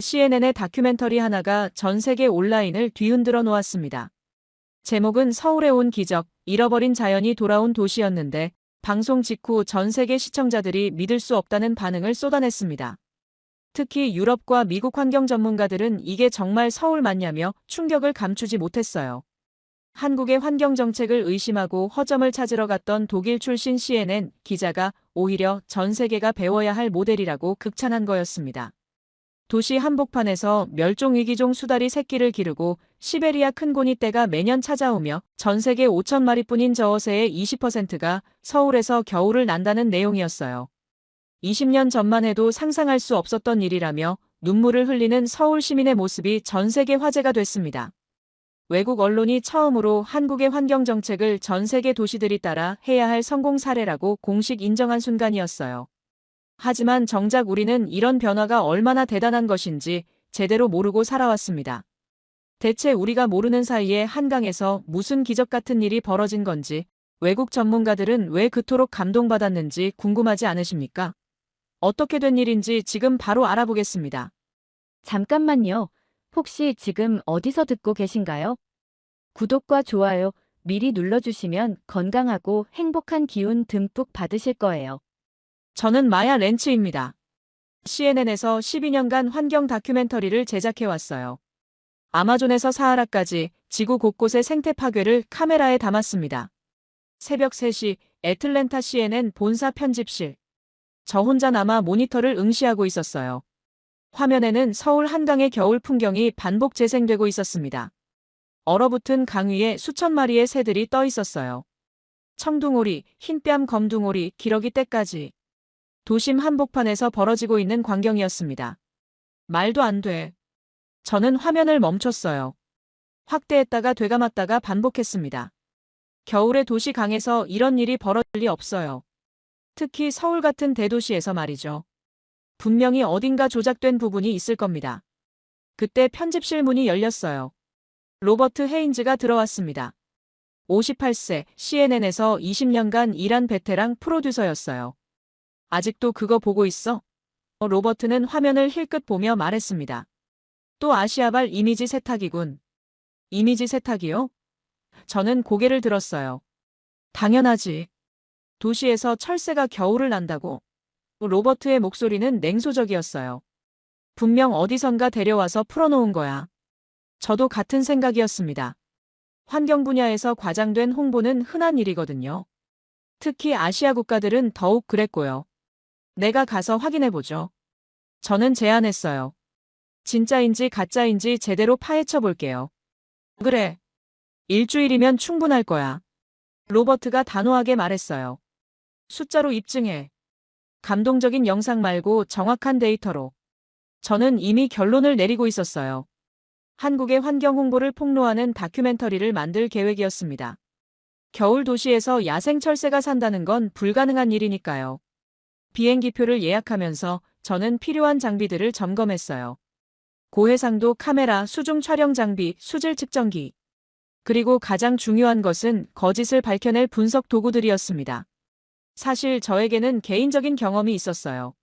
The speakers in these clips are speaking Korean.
CNN의 다큐멘터리 하나가 전 세계 온라인을 뒤흔들어 놓았습니다. 제목은 서울에 온 기적, 잃어버린 자연이 돌아온 도시였는데 방송 직후 전 세계 시청자들이 믿을 수 없다는 반응을 쏟아냈습니다. 특히 유럽과 미국 환경 전문가들은 이게 정말 서울 맞냐며 충격을 감추지 못했어요. 한국의 환경 정책을 의심하고 허점을 찾으러 갔던 독일 출신 CNN 기자가 오히려 전 세계가 배워야 할 모델이라고 극찬한 거였습니다. 도시 한복판에서 멸종위기종 수달이 새끼를 기르고 시베리아 큰고니 떼가 매년 찾아오며 전 세계 5천 마리뿐인 저어새의 20%가 서울에서 겨울을 난다는 내용이었어요. 20년 전만 해도 상상할 수 없었던 일이라며 눈물을 흘리는 서울 시민의 모습이 전 세계 화제가 됐습니다. 외국 언론이 처음으로 한국의 환경 정책을 전 세계 도시들이 따라 해야 할 성공 사례라고 공식 인정한 순간이었어요. 하지만 정작 우리는 이런 변화가 얼마나 대단한 것인지 제대로 모르고 살아왔습니다. 대체 우리가 모르는 사이에 한강에서 무슨 기적 같은 일이 벌어진 건지 외국 전문가들은 왜 그토록 감동받았는지 궁금하지 않으십니까? 어떻게 된 일인지 지금 바로 알아보겠습니다. 잠깐만요. 혹시 지금 어디서 듣고 계신가요? 구독과 좋아요 미리 눌러주시면 건강하고 행복한 기운 듬뿍 받으실 거예요. 저는 마야 렌츠입니다. CNN에서 12년간 환경 다큐멘터리를 제작해왔어요. 아마존에서 사하라까지 지구 곳곳의 생태 파괴를 카메라에 담았습니다. 새벽 3시 애틀랜타 CNN 본사 편집실. 저 혼자 남아 모니터를 응시하고 있었어요. 화면에는 서울 한강의 겨울 풍경이 반복 재생되고 있었습니다. 얼어붙은 강 위에 수천 마리의 새들이 떠 있었어요. 청둥오리, 흰뺨 검둥오리, 기러기 떼까지. 도심 한복판에서 벌어지고 있는 광경이었습니다. 말도 안 돼. 저는 화면을 멈췄어요. 확대했다가 되감았다가 반복했습니다. 겨울의 도시 강에서 이런 일이 벌어질 리 없어요. 특히 서울 같은 대도시에서 말이죠. 분명히 어딘가 조작된 부분이 있을 겁니다. 그때 편집실 문이 열렸어요. 로버트 헤인즈가 들어왔습니다. 58세, CNN에서 20년간 일한 베테랑 프로듀서였어요. 아직도 그거 보고 있어? 로버트는 화면을 힐끗 보며 말했습니다. 또 아시아발 이미지 세탁이군. 이미지 세탁이요? 저는 고개를 들었어요. 당연하지. 도시에서 철새가 겨울을 난다고. 로버트의 목소리는 냉소적이었어요. 분명 어디선가 데려와서 풀어놓은 거야. 저도 같은 생각이었습니다. 환경 분야에서 과장된 홍보는 흔한 일이거든요. 특히 아시아 국가들은 더욱 그랬고요. 내가 가서 확인해보죠. 저는 제안했어요. 진짜인지 가짜인지 제대로 파헤쳐 볼게요. 그래. 일주일이면 충분할 거야. 로버트가 단호하게 말했어요. 숫자로 입증해. 감동적인 영상 말고 정확한 데이터로. 저는 이미 결론을 내리고 있었어요. 한국의 환경 홍보를 폭로하는 다큐멘터리를 만들 계획이었습니다. 겨울 도시에서 야생 철새가 산다는 건 불가능한 일이니까요. 비행기표를 예약하면서 저는 필요한 장비들을 점검했어요. 고해상도 카메라, 수중 촬영 장비, 수질 측정기. 그리고 가장 중요한 것은 거짓을 밝혀낼 분석 도구들이었습니다. 사실 저에게는 개인적인 경험이 있었어요.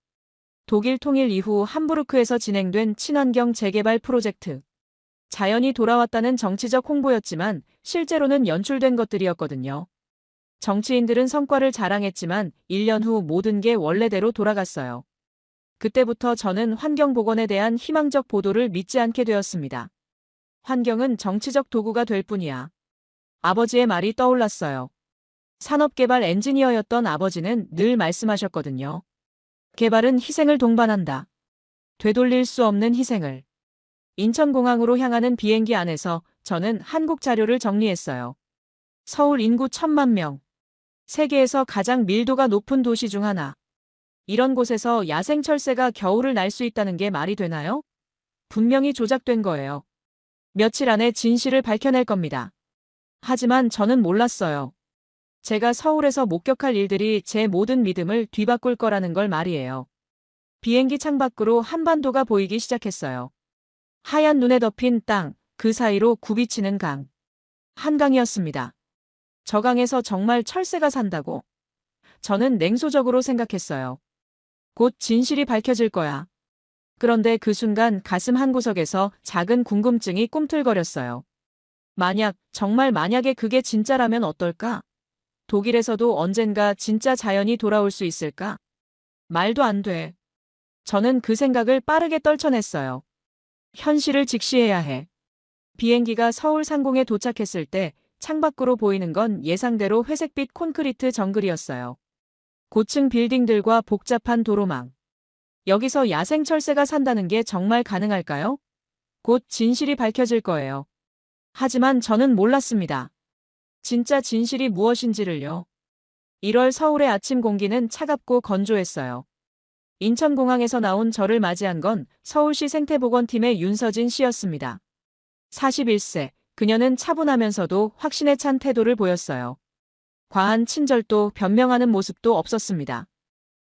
독일 통일 이후 함부르크에서 진행된 친환경 재개발 프로젝트. 자연이 돌아왔다는 정치적 홍보였지만 실제로는 연출된 것들이었거든요. 정치인들은 성과를 자랑했지만 1년 후 모든 게 원래대로 돌아갔어요. 그때부터 저는 환경보건에 대한 희망적 보도를 믿지 않게 되었습니다. 환경은 정치적 도구가 될 뿐이야. 아버지의 말이 떠올랐어요. 산업개발 엔지니어였던 아버지는 늘 말씀하셨거든요. 개발은 희생을 동반한다. 되돌릴 수 없는 희생을. 인천공항으로 향하는 비행기 안에서 저는 한국 자료를 정리했어요. 서울 인구 1,000만 명. 세계에서 가장 밀도가 높은 도시 중 하나. 이런 곳에서 야생 철새가 겨울을 날 수 있다는 게 말이 되나요? 분명히 조작된 거예요. 며칠 안에 진실을 밝혀낼 겁니다. 하지만 저는 몰랐어요. 제가 서울에서 목격할 일들이 제 모든 믿음을 뒤바꿀 거라는 걸 말이에요. 비행기 창밖으로 한반도가 보이기 시작했어요. 하얀 눈에 덮인 땅, 그 사이로 굽이치는 강. 한강이었습니다. 저 강에서 정말 철새가 산다고? 저는 냉소적으로 생각했어요. 곧 진실이 밝혀질 거야. 그런데 그 순간 가슴 한구석에서 작은 궁금증이 꿈틀거렸어요. 정말 만약에 그게 진짜라면 어떨까? 독일에서도 언젠가 진짜 자연이 돌아올 수 있을까? 말도 안 돼. 저는 그 생각을 빠르게 떨쳐냈어요. 현실을 직시해야 해. 비행기가 서울 상공에 도착했을 때 창밖으로 보이는 건 예상대로 회색빛 콘크리트 정글이었어요. 고층 빌딩들과 복잡한 도로망. 여기서 야생 철새가 산다는 게 정말 가능할까요? 곧 진실이 밝혀질 거예요. 하지만 저는 몰랐습니다. 진짜 진실이 무엇인지를요. 1월 서울의 아침 공기는 차갑고 건조했어요. 인천공항에서 나온 저를 맞이한 건 서울시 생태보건팀의 윤서진 씨였습니다. 41세, 그녀는 차분하면서도 확신에 찬 태도를 보였어요. 과한 친절도 변명하는 모습도 없었습니다.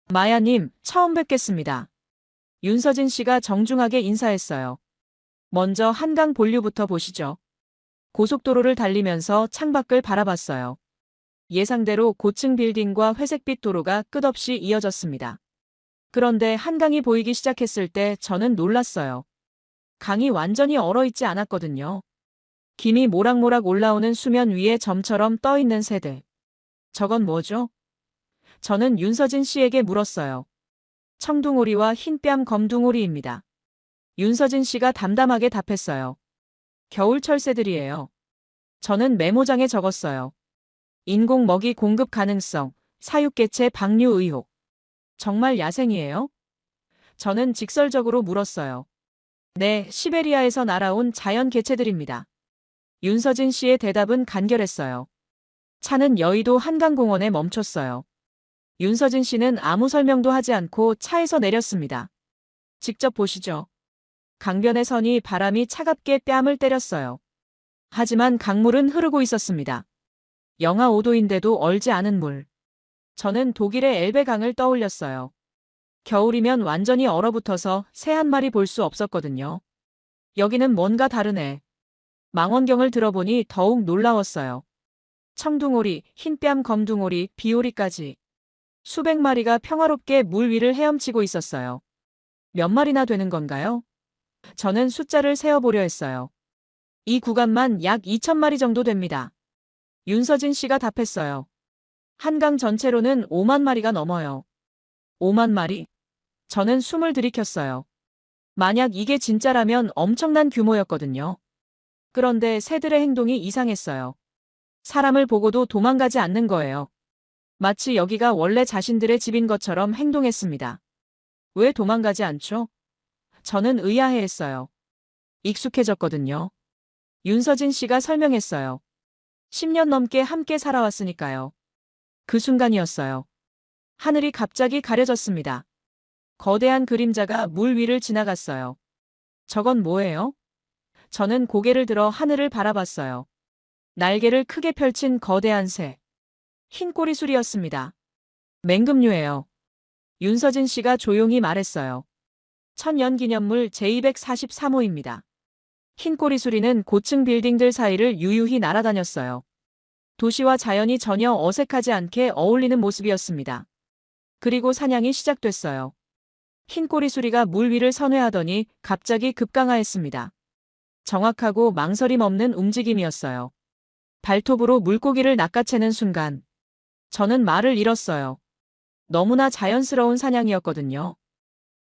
마야님, 처음 뵙겠습니다. 윤서진 씨가 정중하게 인사했어요. 먼저 한강 본류부터 보시죠. 고속도로를 달리면서 창밖을 바라봤어요. 예상대로 고층 빌딩과 회색빛 도로가 끝없이 이어졌습니다. 그런데 한강이 보이기 시작했을 때 저는 놀랐어요. 강이 완전히 얼어있지 않았거든요. 김이 모락모락 올라오는 수면 위에 점처럼 떠있는 새들. 저건 뭐죠? 저는 윤서진 씨에게 물었어요. 청둥오리와 흰뺨 검둥오리입니다. 윤서진 씨가 담담하게 답했어요. 겨울철 새들이에요. 저는 메모장에 적었어요. 인공 먹이 공급 가능성, 사육개체 방류 의혹. 정말 야생이에요? 저는 직설적으로 물었어요. 네, 시베리아에서 날아온 자연 개체들입니다. 윤서진 씨의 대답은 간결했어요. 차는 여의도 한강공원에 멈췄어요. 윤서진 씨는 아무 설명도 하지 않고 차에서 내렸습니다. 직접 보시죠. 강변의 선이 바람이 차갑게 뺨을 때렸어요. 하지만 강물은 흐르고 있었습니다. 영하 5도인데도 얼지 않은 물. 저는 독일의 엘베강을 떠올렸어요. 겨울이면 완전히 얼어붙어서 새 한 마리 볼 수 없었거든요. 여기는 뭔가 다르네. 망원경을 들어보니 더욱 놀라웠어요. 청둥오리, 흰뺨 검둥오리, 비오리까지. 수백 마리가 평화롭게 물 위를 헤엄치고 있었어요. 몇 마리나 되는 건가요? 저는 숫자를 세어보려 했어요. 이 구간만 약 2,000마리 정도 됩니다. 윤서진 씨가 답했어요. 한강 전체로는 5만 마리가 넘어요. 5만 마리? 저는 숨을 들이켰어요. 만약 이게 진짜라면 엄청난 규모였거든요. 그런데 새들의 행동이 이상했어요. 사람을 보고도 도망가지 않는 거예요. 마치 여기가 원래 자신들의 집인 것처럼 행동했습니다. 왜 도망가지 않죠? 저는 의아해했어요. 익숙해졌거든요. 윤서진 씨가 설명했어요. 10년 넘게 함께 살아왔으니까요. 그 순간이었어요. 하늘이 갑자기 가려졌습니다. 거대한 그림자가 물 위를 지나갔어요. 저건 뭐예요? 저는 고개를 들어 하늘을 바라봤어요. 날개를 크게 펼친 거대한 새. 흰 꼬리술이었습니다. 맹금류예요. 윤서진 씨가 조용히 말했어요. 천년기념물 제243호입니다. 흰 꼬리수리는 고층 빌딩들 사이를 유유히 날아다녔어요. 도시와 자연이 전혀 어색하지 않게 어울리는 모습이었습니다. 그리고 사냥이 시작됐어요. 흰 꼬리수리가 물 위를 선회하더니 갑자기 급강하했습니다. 정확하고 망설임 없는 움직임이었어요. 발톱으로 물고기를 낚아채는 순간 저는 말을 잃었어요. 너무나 자연스러운 사냥이었거든요.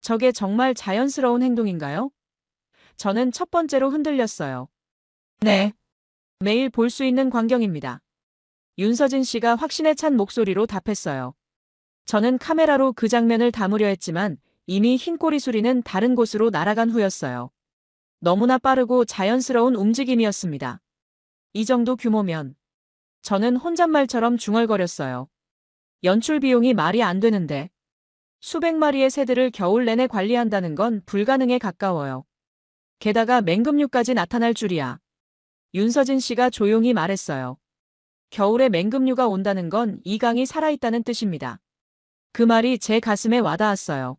저게 정말 자연스러운 행동인가요? 저는 첫 번째로 흔들렸어요. 네. 매일 볼 수 있는 광경입니다. 윤서진 씨가 확신에 찬 목소리로 답했어요. 저는 카메라로 그 장면을 담으려 했지만 이미 흰 꼬리수리는 다른 곳으로 날아간 후였어요. 너무나 빠르고 자연스러운 움직임이었습니다. 이 정도 규모면 저는 혼잣말처럼 중얼거렸어요. 연출 비용이 말이 안 되는데 수백 마리의 새들을 겨울 내내 관리한다는 건 불가능에 가까워요. 게다가 맹금류까지 나타날 줄이야. 윤서진 씨가 조용히 말했어요. 겨울에 맹금류가 온다는 건 이 강이 살아있다는 뜻입니다. 그 말이 제 가슴에 와닿았어요.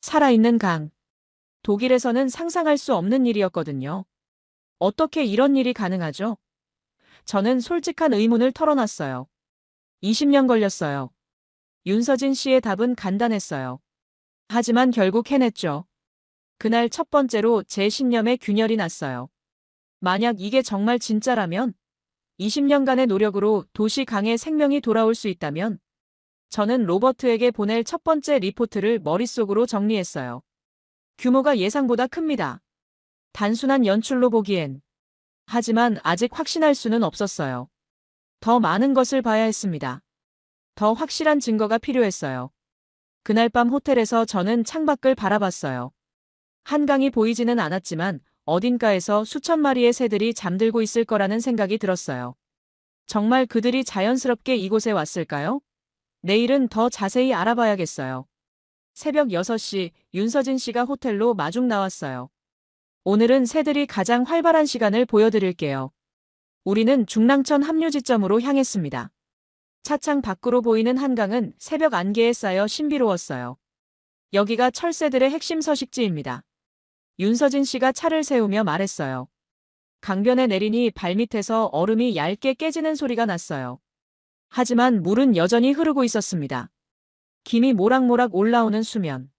살아있는 강. 독일에서는 상상할 수 없는 일이었거든요. 어떻게 이런 일이 가능하죠? 저는 솔직한 의문을 털어놨어요. 20년 걸렸어요. 윤서진 씨의 답은 간단했어요. 하지만 결국 해냈죠. 그날 첫 번째로 제 신념에 균열이 났어요. 만약 이게 정말 진짜라면, 20년간의 노력으로 도시 강의 생명이 돌아올 수 있다면, 저는 로버트에게 보낼 첫 번째 리포트를 머릿속으로 정리했어요. 규모가 예상보다 큽니다. 단순한 연출로 보기엔. 하지만 아직 확신할 수는 없었어요. 더 많은 것을 봐야 했습니다. 더 확실한 증거가 필요했어요. 그날 밤 호텔에서 저는 창밖을 바라봤어요. 한강이 보이지는 않았지만 어딘가에서 수천 마리의 새들이 잠들고 있을 거라는 생각이 들었어요. 정말 그들이 자연스럽게 이곳에 왔을까요? 내일은 더 자세히 알아봐야겠어요. 새벽 6시 윤서진 씨가 호텔로 마중 나왔어요. 오늘은 새들이 가장 활발한 시간을 보여드릴게요. 우리는 중랑천 합류 지점으로 향했습니다. 차창 밖으로 보이는 한강은 새벽 안개에 쌓여 신비로웠어요. 여기가 철새들의 핵심 서식지입니다. 윤서진 씨가 차를 세우며 말했어요. 강변에 내리니 발밑에서 얼음이 얇게 깨지는 소리가 났어요. 하지만 물은 여전히 흐르고 있었습니다. 김이 모락모락 올라오는 수면.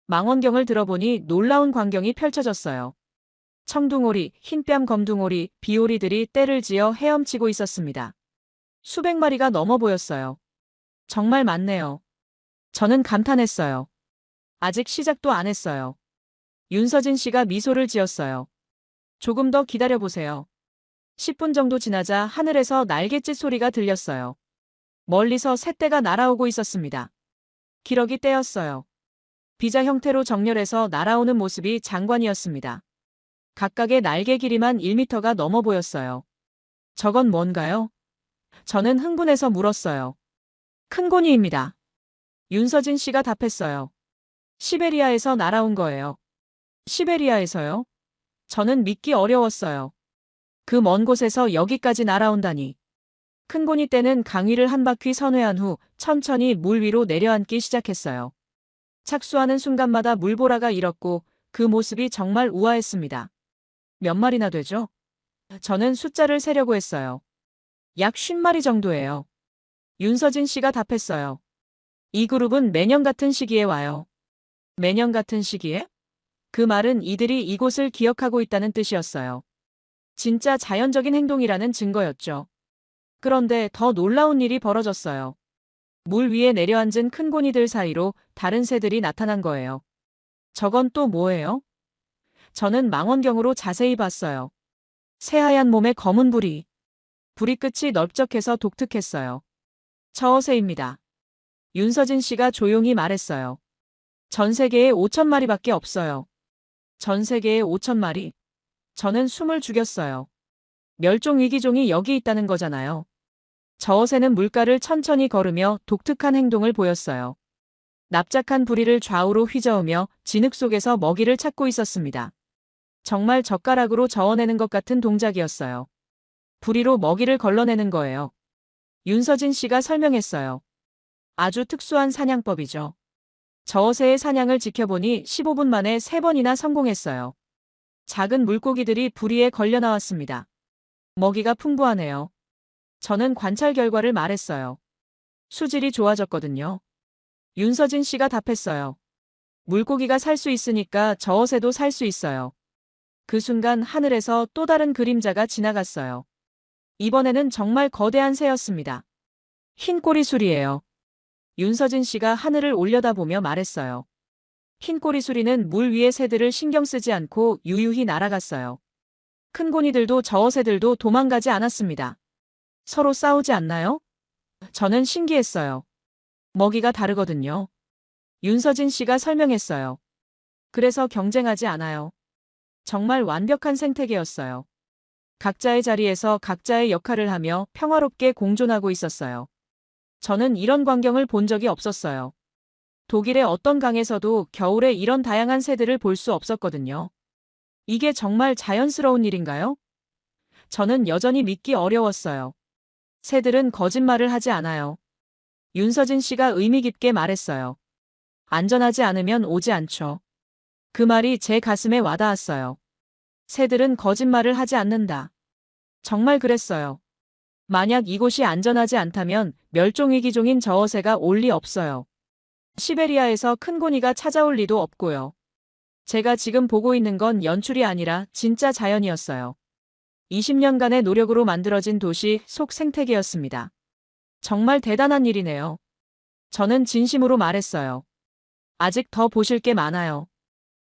망원경을 들어보니 놀라운 광경이 펼쳐졌어요. 청둥오리, 흰뺨 검둥오리, 비오리들이 떼를 지어 헤엄치고 있었습니다. 수백 마리가 넘어 보였어요. 정말 많네요. 저는 감탄했어요. 아직 시작도 안 했어요. 윤서진 씨가 미소를 지었어요. 조금 더 기다려보세요. 10분 정도 지나자 하늘에서 날갯짓 소리가 들렸어요. 멀리서 새떼가 날아오고 있었습니다. 기러기 떼였어요. 비자 형태로 정렬해서 날아오는 모습이 장관이었습니다. 각각의 날개 길이만 1미터가 넘어 보였어요. 저건 뭔가요? 저는 흥분해서 물었어요. 큰고니입니다. 윤서진 씨가 답했어요. 시베리아에서 날아온 거예요. 시베리아에서요? 저는 믿기 어려웠어요. 그 먼 곳에서 여기까지 날아온다니. 큰고니 떼는 강위를 한 바퀴 선회한 후 천천히 물 위로 내려앉기 시작했어요. 착수하는 순간마다 물보라가 일었고 그 모습이 정말 우아했습니다. 몇 마리나 되죠? 저는 숫자를 세려고 했어요. 약 50마리 정도예요. 윤서진 씨가 답했어요. 이 그룹은 매년 같은 시기에 와요. 매년 같은 시기에? 그 말은 이들이 이곳을 기억하고 있다는 뜻이었어요. 진짜 자연적인 행동이라는 증거였죠. 그런데 더 놀라운 일이 벌어졌어요. 물 위에 내려앉은 큰 고니들 사이로 다른 새들이 나타난 거예요. 저건 또 뭐예요? 저는 망원경으로 자세히 봤어요. 새하얀 몸에 검은 부리. 부리 끝이 넓적해서 독특했어요. 처어새입니다. 윤서진 씨가 조용히 말했어요. 전 세계에 5,000마리밖에 없어요. 전 세계에 5,000마리? 저는 숨을 죽였어요. 멸종위기종이 여기 있다는 거잖아요. 저어새는 물가를 천천히 걸으며 독특한 행동을 보였어요. 납작한 부리를 좌우로 휘저으며 진흙 속에서 먹이를 찾고 있었습니다. 정말 젓가락으로 저어내는 것 같은 동작이었어요. 부리로 먹이를 걸러내는 거예요. 윤서진 씨가 설명했어요. 아주 특수한 사냥법이죠. 저어새의 사냥을 지켜보니 15분 만에 3번이나 성공했어요. 작은 물고기들이 부리에 걸려 나왔습니다. 먹이가 풍부하네요. 저는 관찰 결과를 말했어요. 수질이 좋아졌거든요. 윤서진 씨가 답했어요. 물고기가 살 수 있으니까 저어새도 살 수 있어요. 그 순간 하늘에서 또 다른 그림자가 지나갔어요. 이번에는 정말 거대한 새였습니다. 흰 꼬리수리예요. 윤서진 씨가 하늘을 올려다보며 말했어요. 흰 꼬리수리는 물 위의 새들을 신경 쓰지 않고 유유히 날아갔어요. 큰 고니들도 저어새들도 도망가지 않았습니다. 서로 싸우지 않나요? 저는 신기했어요. 먹이가 다르거든요. 윤서진 씨가 설명했어요. 그래서 경쟁하지 않아요. 정말 완벽한 생태계였어요. 각자의 자리에서 각자의 역할을 하며 평화롭게 공존하고 있었어요. 저는 이런 광경을 본 적이 없었어요. 독일의 어떤 강에서도 겨울에 이런 다양한 새들을 볼 수 없었거든요. 이게 정말 자연스러운 일인가요? 저는 여전히 믿기 어려웠어요. 새들은 거짓말을 하지 않아요. 윤서진 씨가 의미 깊게 말했어요. 안전하지 않으면 오지 않죠. 그 말이 제 가슴에 와닿았어요. 새들은 거짓말을 하지 않는다. 정말 그랬어요. 만약 이곳이 안전하지 않다면 멸종위기종인 저어새가 올 리 없어요. 시베리아에서 큰 고니가 찾아올 리도 없고요. 제가 지금 보고 있는 건 연출이 아니라 진짜 자연이었어요. 20년간의 노력으로 만들어진 도시 속 생태계였습니다. 정말 대단한 일이네요. 저는 진심으로 말했어요. 아직 더 보실 게 많아요.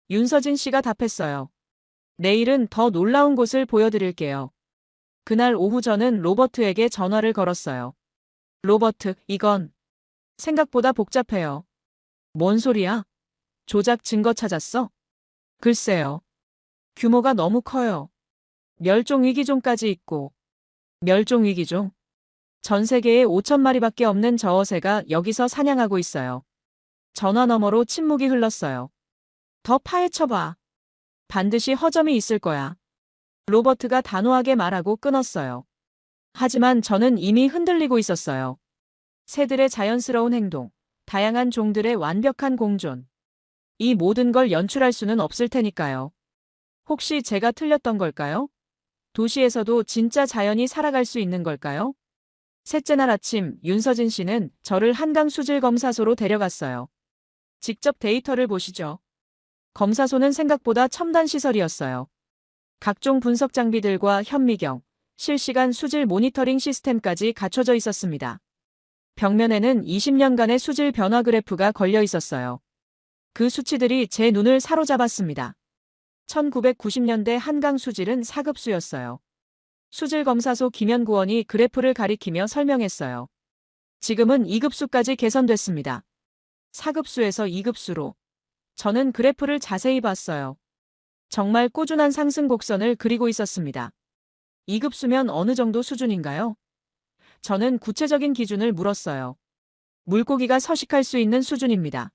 윤서진 씨가 답했어요. 내일은 더 놀라운 곳을 보여드릴게요. 그날 오후 저는 로버트에게 전화를 걸었어요. 로버트, 이건 생각보다 복잡해요. 뭔 소리야? 조작 증거 찾았어? 글쎄요. 규모가 너무 커요. 멸종위기종까지 있고. 멸종위기종? 전 세계에 5천 마리밖에 없는 저 어새가 여기서 사냥하고 있어요. 전화 너머로 침묵이 흘렀어요. 더 파헤쳐봐. 반드시 허점이 있을 거야. 로버트가 단호하게 말하고 끊었어요. 하지만 저는 이미 흔들리고 있었어요. 새들의 자연스러운 행동, 다양한 종들의 완벽한 공존. 이 모든 걸 연출할 수는 없을 테니까요. 혹시 제가 틀렸던 걸까요? 도시에서도 진짜 자연이 살아갈 수 있는 걸까요? 셋째 날 아침 윤서진 씨는 저를 한강 수질 검사소로 데려갔어요. 직접 데이터를 보시죠. 검사소는 생각보다 첨단 시설이었어요. 각종 분석 장비들과 현미경, 실시간 수질 모니터링 시스템까지 갖춰져 있었습니다. 벽면에는 20년간의 수질 변화 그래프가 걸려 있었어요. 그 수치들이 제 눈을 사로잡았습니다. 1990년대 한강 수질은 4급수였어요. 수질검사소 김연구원이 그래프를 가리키며 설명했어요. 지금은 2급수까지 개선됐습니다. 4급수에서 2급수로. 저는 그래프를 자세히 봤어요. 정말 꾸준한 상승 곡선을 그리고 있었습니다. 2급수면 어느 정도 수준인가요? 저는 구체적인 기준을 물었어요. 물고기가 서식할 수 있는 수준입니다.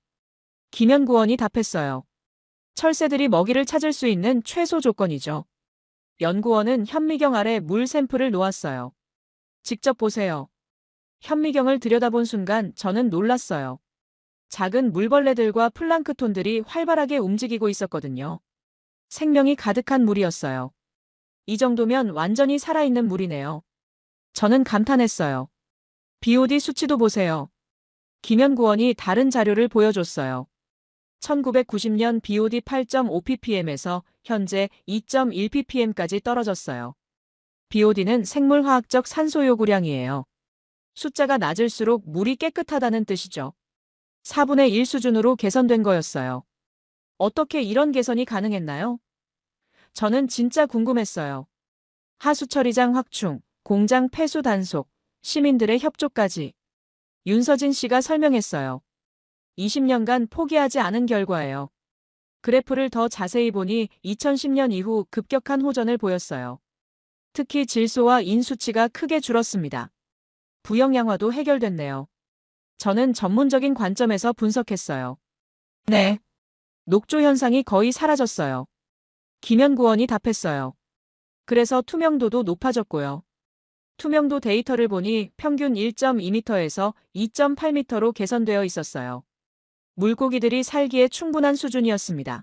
김연구원이 답했어요. 철새들이 먹이를 찾을 수 있는 최소 조건이죠. 연구원은 현미경 아래 물 샘플을 놓았어요. 직접 보세요. 현미경을 들여다본 순간 저는 놀랐어요. 작은 물벌레들과 플랑크톤들이 활발하게 움직이고 있었거든요. 생명이 가득한 물이었어요. 이 정도면 완전히 살아있는 물이네요. 저는 감탄했어요. BOD 수치도 보세요. 김연구원이 다른 자료를 보여줬어요. 1990년 BOD 8.5ppm에서 현재 2.1ppm까지 떨어졌어요. BOD는 생물화학적 산소 요구량이에요. 숫자가 낮을수록 물이 깨끗하다는 뜻이죠. 4분의 1 수준으로 개선된 거였어요. 어떻게 이런 개선이 가능했나요? 저는 진짜 궁금했어요. 하수 처리장 확충, 공장 폐수 단속, 시민들의 협조까지. 윤서진 씨가 설명했어요. 20년간 포기하지 않은 결과예요. 그래프를 더 자세히 보니 2010년 이후 급격한 호전을 보였어요. 특히 질소와 인 수치가 크게 줄었습니다. 부영 양화도 해결됐네요. 저는 전문적인 관점에서 분석했어요. 네. 녹조 현상이 거의 사라졌어요. 김연구원이 답했어요. 그래서 투명도도 높아졌고요. 투명도 데이터를 보니 평균 1.2m에서 2.8m로 개선되어 있었어요. 물고기들이 살기에 충분한 수준이었습니다.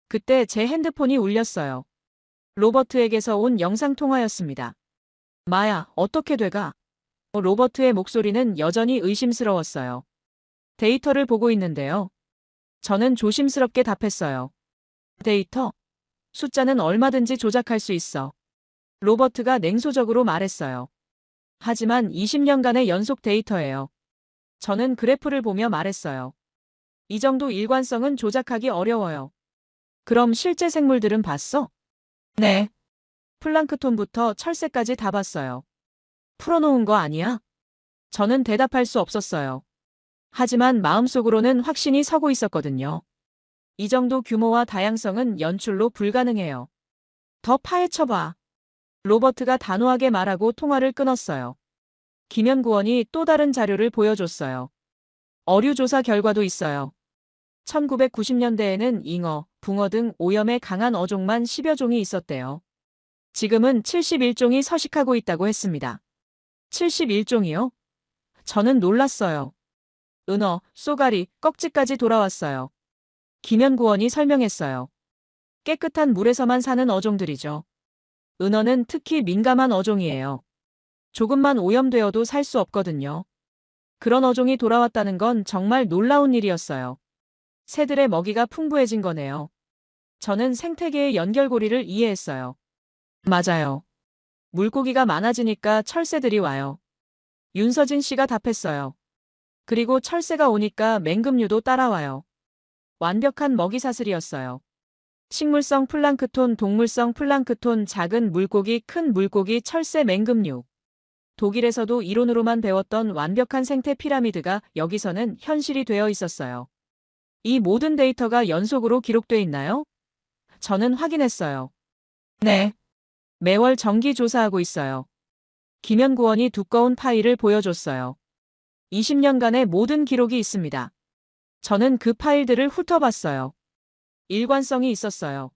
그때 제 핸드폰이 울렸어요. 로버트에게서 온 영상통화였습니다. 마야, 어떻게 돼가? 로버트의 목소리는 여전히 의심스러웠어요. 데이터를 보고 있는데요. 저는 조심스럽게 답했어요. 데이터? 숫자는 얼마든지 조작할 수 있어. 로버트가 냉소적으로 말했어요. 하지만 20년간의 연속 데이터예요. 저는 그래프를 보며 말했어요. 이 정도 일관성은 조작하기 어려워요. 그럼 실제 생물들은 봤어? 네. 플랑크톤부터 철새까지 다 봤어요. 풀어놓은 거 아니야? 저는 대답할 수 없었어요. 하지만 마음속으로는 확신이 서고 있었거든요. 이 정도 규모와 다양성은 연출로 불가능해요. 더 파헤쳐봐. 로버트가 단호하게 말하고 통화를 끊었어요. 김연구원이 또 다른 자료를 보여줬어요. 어류 조사 결과도 있어요. 1990년대에는 잉어, 붕어 등 오염에 강한 어종만 10여 종이 있었대요. 지금은 71종이 서식하고 있다고 했습니다. 71종이요? 저는 놀랐어요. 은어, 쏘가리, 꺽지까지 돌아왔어요. 김연구원이 설명했어요. 깨끗한 물에서만 사는 어종들이죠. 은어는 특히 민감한 어종이에요. 조금만 오염되어도 살 수 없거든요. 그런 어종이 돌아왔다는 건 정말 놀라운 일이었어요. 새들의 먹이가 풍부해진 거네요. 저는 생태계의 연결고리를 이해했어요. 맞아요. 물고기가 많아지니까 철새들이 와요. 윤서진 씨가 답했어요. 그리고 철새가 오니까 맹금류도 따라와요. 완벽한 먹이사슬이었어요. 식물성 플랑크톤, 동물성 플랑크톤, 작은 물고기, 큰 물고기, 철새, 맹금류. 독일에서도 이론으로만 배웠던 완벽한 생태 피라미드가 여기서는 현실이 되어 있었어요. 이 모든 데이터가 연속으로 기록돼 있나요? 저는 확인했어요. 네. 매월 정기 조사하고 있어요. 김연구원이 두꺼운 파일을 보여줬어요. 20년간의 모든 기록이 있습니다. 저는 그 파일들을 훑어봤어요. 일관성이 있었어요.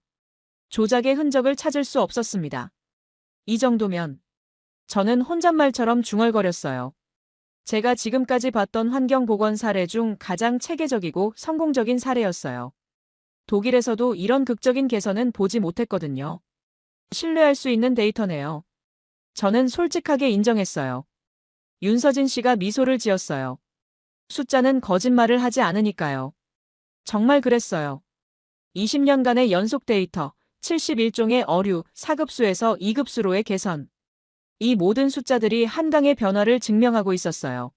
조작의 흔적을 찾을 수 없었습니다. 이 정도면 저는 혼잣말처럼 중얼거렸어요. 제가 지금까지 봤던 환경보건 사례 중 가장 체계적이고 성공적인 사례였어요. 독일에서도 이런 극적인 개선은 보지 못했거든요. 신뢰할 수 있는 데이터네요. 저는 솔직하게 인정했어요. 윤서진 씨가 미소를 지었어요. 숫자는 거짓말을 하지 않으니까요. 정말 그랬어요. 20년간의 연속 데이터, 71종의 어류, 4급수에서 2급수로의 개선. 이 모든 숫자들이 한강의 변화를 증명하고 있었어요.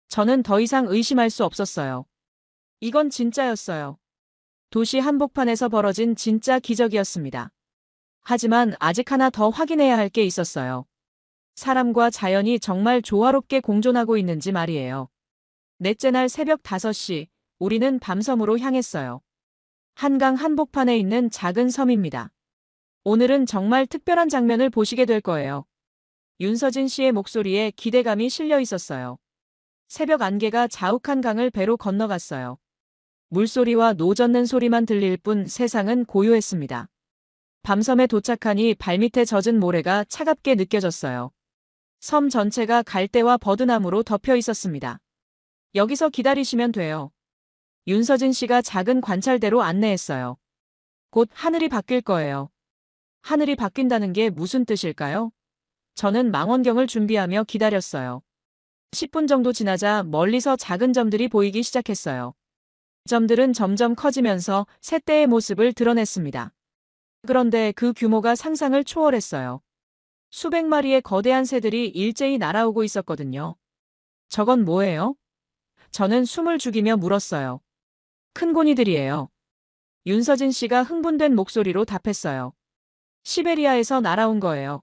저는 더 이상 의심할 수 없었어요. 이건 진짜였어요. 도시 한복판에서 벌어진 진짜 기적이었습니다. 하지만 아직 하나 더 확인해야 할 게 있었어요. 사람과 자연이 정말 조화롭게 공존하고 있는지 말이에요. 넷째 날 새벽 5시, 우리는 밤섬으로 향했어요. 한강 한복판에 있는 작은 섬입니다. 오늘은 정말 특별한 장면을 보시게 될 거예요. 윤서진 씨의 목소리에 기대감이 실려 있었어요. 새벽 안개가 자욱한 강을 배로 건너갔어요. 물소리와 노 젓는 소리만 들릴 뿐 세상은 고요했습니다. 밤섬에 도착하니 발밑에 젖은 모래가 차갑게 느껴졌어요. 섬 전체가 갈대와 버드나무로 덮여 있었습니다. 여기서 기다리시면 돼요. 윤서진 씨가 작은 관찰대로 안내했어요. 곧 하늘이 바뀔 거예요. 하늘이 바뀐다는 게 무슨 뜻일까요? 저는 망원경을 준비하며 기다렸어요. 10분 정도 지나자 멀리서 작은 점들이 보이기 시작했어요. 점들은 점점 커지면서 새떼의 모습을 드러냈습니다. 그런데 그 규모가 상상을 초월했어요. 수백 마리의 거대한 새들이 일제히 날아오고 있었거든요. 저건 뭐예요? 저는 숨을 죽이며 물었어요. 큰 고니들이에요. 윤서진 씨가 흥분된 목소리로 답했어요. 시베리아에서 날아온 거예요.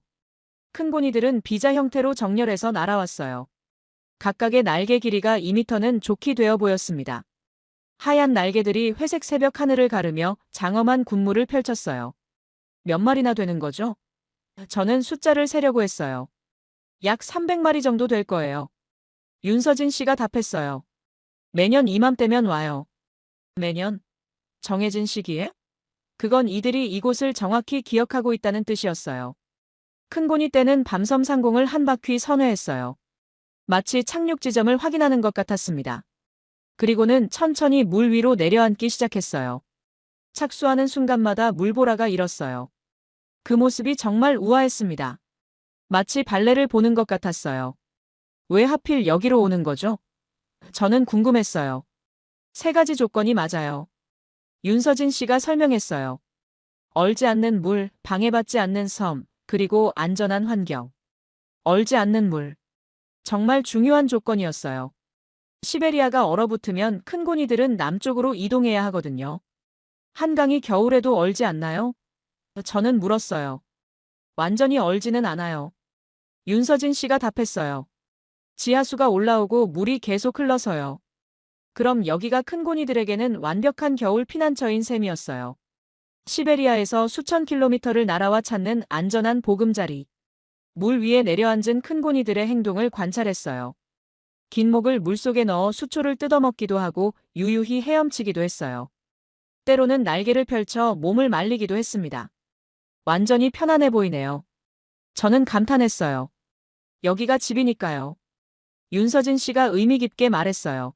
큰 고니들은 비자 형태로 정렬해서 날아왔어요. 각각의 날개 길이가 2m는 좋게 되어 보였습니다. 하얀 날개들이 회색 새벽 하늘을 가르며 장엄한 군무를 펼쳤어요. 몇 마리나 되는 거죠? 저는 숫자를 세려고 했어요. 약 300마리 정도 될 거예요. 윤서진 씨가 답했어요. 매년 이맘때면 와요. 매년? 정해진 시기에? 그건 이들이 이곳을 정확히 기억하고 있다는 뜻이었어요. 큰 고니 떼는 밤섬 상공을 한 바퀴 선회했어요. 마치 착륙 지점을 확인하는 것 같았습니다. 그리고는 천천히 물 위로 내려앉기 시작했어요. 착수하는 순간마다 물보라가 일었어요. 그 모습이 정말 우아했습니다. 마치 발레를 보는 것 같았어요. 왜 하필 여기로 오는 거죠? 저는 궁금했어요. 세 가지 조건이 맞아요. 윤서진 씨가 설명했어요. 얼지 않는 물, 방해받지 않는 섬, 그리고 안전한 환경. 얼지 않는 물. 정말 중요한 조건이었어요. 시베리아가 얼어붙으면 큰 고니들은 남쪽으로 이동해야 하거든요. 한강이 겨울에도 얼지 않나요? 저는 물었어요. 완전히 얼지는 않아요. 윤서진 씨가 답했어요. 지하수가 올라오고 물이 계속 흘러서요. 그럼 여기가 큰 고니들에게는 완벽한 겨울 피난처인 셈이었어요. 시베리아에서 수천 킬로미터를 날아와 찾는 안전한 보금자리. 물 위에 내려앉은 큰 고니들의 행동을 관찰했어요. 긴 목을 물속에 넣어 수초를 뜯어먹기도 하고 유유히 헤엄치기도 했어요. 때로는 날개를 펼쳐 몸을 말리기도 했습니다. 완전히 편안해 보이네요. 저는 감탄했어요. 여기가 집이니까요. 윤서진 씨가 의미 깊게 말했어요.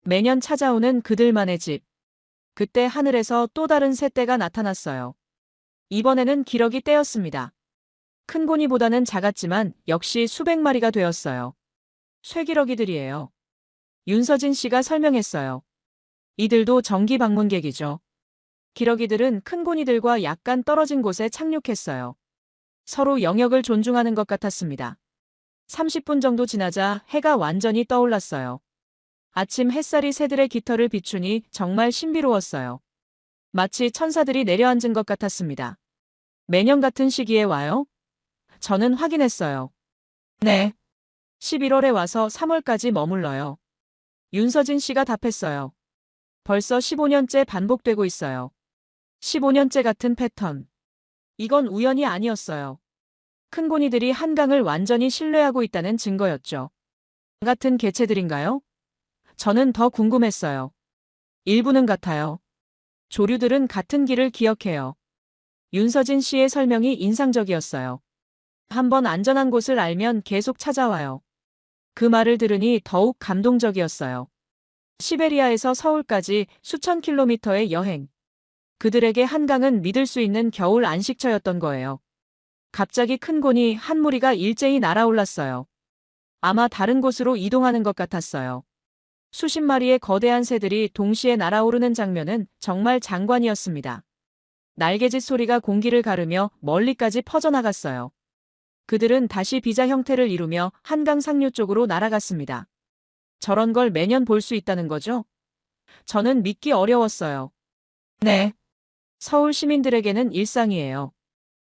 매년 찾아오는 그들만의 집. 그때 하늘에서 또 다른 새떼가 나타났어요. 이번에는 기러기 떼였습니다. 큰 고니보다는 작았지만 역시 수백 마리가 되었어요. 쇠기러기들이에요. 윤서진 씨가 설명했어요. 이들도 정기 방문객이죠. 기러기들은 큰 고니들과 약간 떨어진 곳에 착륙했어요. 서로 영역을 존중하는 것 같았습니다. 30분 정도 지나자 해가 완전히 떠올랐어요. 아침 햇살이 새들의 깃털을 비추니 정말 신비로웠어요. 마치 천사들이 내려앉은 것 같았습니다. 매년 같은 시기에 와요? 저는 확인했어요. 네. 11월에 와서 3월까지 머물러요. 윤서진 씨가 답했어요. 벌써 15년째 반복되고 있어요. 15년째 같은 패턴. 이건 우연이 아니었어요. 큰 고니들이 한강을 완전히 신뢰하고 있다는 증거였죠. 같은 개체들인가요? 저는 더 궁금했어요. 일부는 같아요. 조류들은 같은 길을 기억해요. 윤서진 씨의 설명이 인상적이었어요. 한번 안전한 곳을 알면 계속 찾아와요. 그 말을 들으니 더욱 감동적이었어요. 시베리아에서 서울까지 수천 킬로미터의 여행. 그들에게 한강은 믿을 수 있는 겨울 안식처였던 거예요. 갑자기 큰 고니 한 무리가 일제히 날아올랐어요. 아마 다른 곳으로 이동하는 것 같았어요. 수십 마리의 거대한 새들이 동시에 날아오르는 장면은 정말 장관이었습니다. 날개짓 소리가 공기를 가르며 멀리까지 퍼져나갔어요. 그들은 다시 비자 형태를 이루며 한강 상류 쪽으로 날아갔습니다. 저런 걸 매년 볼 수 있다는 거죠? 저는 믿기 어려웠어요. 네. 서울 시민들에게는 일상이에요.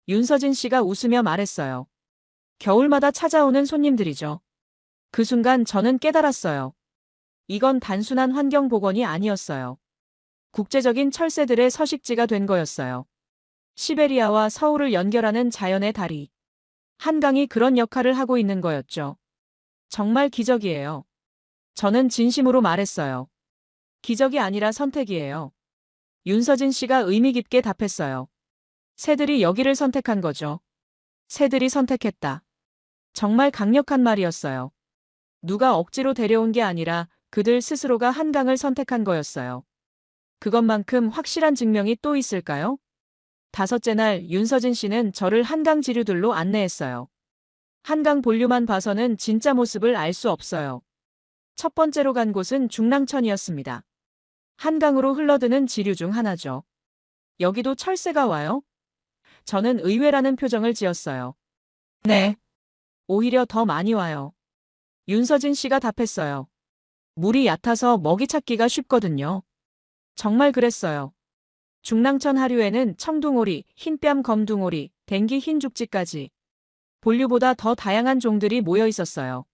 윤서진 씨가 웃으며 말했어요. 겨울마다 찾아오는 손님들이죠. 그 순간 저는 깨달았어요. 이건 단순한 환경 복원이 아니었어요. 국제적인 철새들의 서식지가 된 거였어요. 시베리아와 서울을 연결하는 자연의 다리. 한강이 그런 역할을 하고 있는 거였죠. 정말 기적이에요. 저는 진심으로 말했어요. 기적이 아니라 선택이에요. 윤서진 씨가 의미 깊게 답했어요. 새들이 여기를 선택한 거죠. 새들이 선택했다. 정말 강력한 말이었어요. 누가 억지로 데려온 게 아니라 그들 스스로가 한강을 선택한 거였어요. 그것만큼 확실한 증명이 또 있을까요? 다섯째 날 윤서진 씨는 저를 한강 지류들로 안내했어요. 한강 본류만 봐서는 진짜 모습을 알 수 없어요. 첫 번째로 간 곳은 중랑천이었습니다. 한강으로 흘러드는 지류 중 하나죠. 여기도 철새가 와요? 저는 의외라는 표정을 지었어요. 네. 오히려 더 많이 와요. 윤서진 씨가 답했어요. 물이 얕아서 먹이 찾기가 쉽거든요. 정말 그랬어요. 중랑천 하류에는 청둥오리, 흰뺨 검둥오리, 댕기 흰죽지까지 본류보다 더 다양한 종들이 모여 있었어요.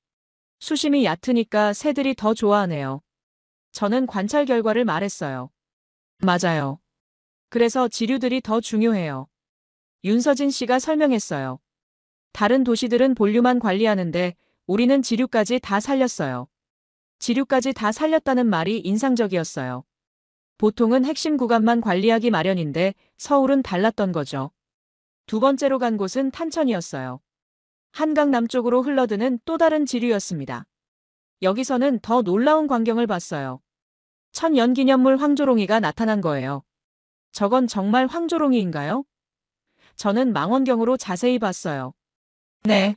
수심이 얕으니까 새들이 더 좋아하네요. 저는 관찰 결과를 말했어요. 맞아요. 그래서 지류들이 더 중요해요. 윤서진 씨가 설명했어요. 다른 도시들은 본류만 관리하는데 우리는 지류까지 다 살렸어요. 지류까지 다 살렸다는 말이 인상적이었어요. 보통은 핵심 구간만 관리하기 마련인데 서울은 달랐던 거죠. 두 번째로 간 곳은 탄천이었어요. 한강 남쪽으로 흘러드는 또 다른 지류였습니다. 여기서는 더 놀라운 광경을 봤어요. 천연기념물 황조롱이가 나타난 거예요. 저건 정말 황조롱이인가요? 저는 망원경으로 자세히 봤어요. 네.